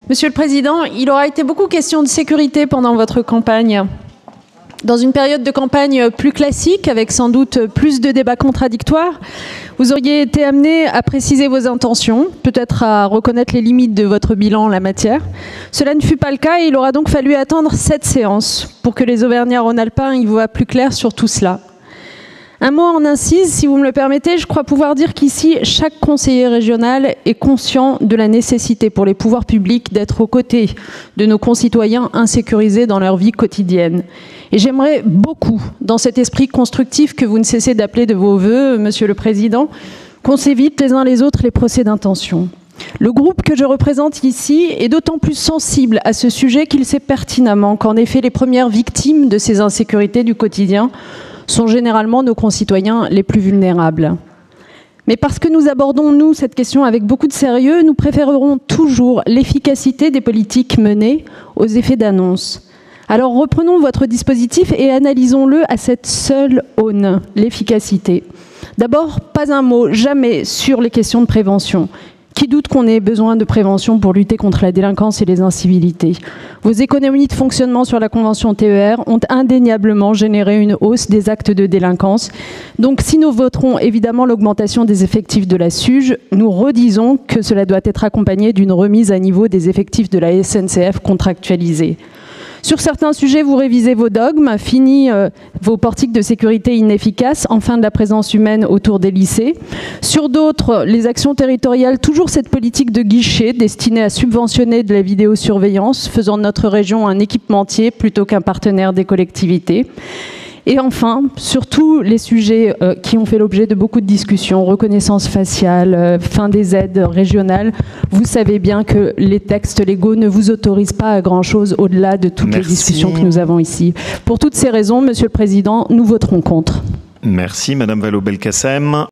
Monsieur le Président, il aura été beaucoup question de sécurité pendant votre campagne. Dans une période de campagne plus classique, avec sans doute plus de débats contradictoires, vous auriez été amené à préciser vos intentions, peut-être à reconnaître les limites de votre bilan en la matière. Cela ne fut pas le cas et il aura donc fallu attendre cette séance pour que les Auvergnats-Rhône-Alpins y voient plus clair sur tout cela. Un mot en incise, si vous me le permettez, je crois pouvoir dire qu'ici, chaque conseiller régional est conscient de la nécessité pour les pouvoirs publics d'être aux côtés de nos concitoyens insécurisés dans leur vie quotidienne. Et j'aimerais beaucoup, dans cet esprit constructif que vous ne cessez d'appeler de vos vœux, Monsieur le Président, qu'on s'évite les uns les autres les procès d'intention. Le groupe que je représente ici est d'autant plus sensible à ce sujet qu'il sait pertinemment qu'en effet, les premières victimes de ces insécurités du quotidien sont généralement nos concitoyens les plus vulnérables. Mais parce que nous abordons, nous, cette question avec beaucoup de sérieux, nous préférerons toujours l'efficacité des politiques menées aux effets d'annonce. Alors reprenons votre dispositif et analysons-le à cette seule aune, l'efficacité. D'abord, pas un mot, jamais, sur les questions de prévention. Qui doute qu'on ait besoin de prévention pour lutter contre la délinquance et les incivilités? Vos économies de fonctionnement sur la convention TER ont indéniablement généré une hausse des actes de délinquance. Donc si nous voterons évidemment l'augmentation des effectifs de la SUGE, nous redisons que cela doit être accompagné d'une remise à niveau des effectifs de la SNCF contractualisés. Sur certains sujets, vous révisez vos dogmes, fini vos portiques de sécurité inefficaces, enfin de la présence humaine autour des lycées. Sur d'autres, les actions territoriales, toujours cette politique de guichet destinée à subventionner de la vidéosurveillance, faisant de notre région un équipementier plutôt qu'un partenaire des collectivités. Et enfin, sur tous les sujets qui ont fait l'objet de beaucoup de discussions, reconnaissance faciale, fin des aides régionales, vous savez bien que les textes légaux ne vous autorisent pas à grand-chose au-delà de toutes les discussions que nous avons ici. Pour toutes ces raisons, Monsieur le Président, nous voterons contre. Merci, Madame Vallaud-Belkacem.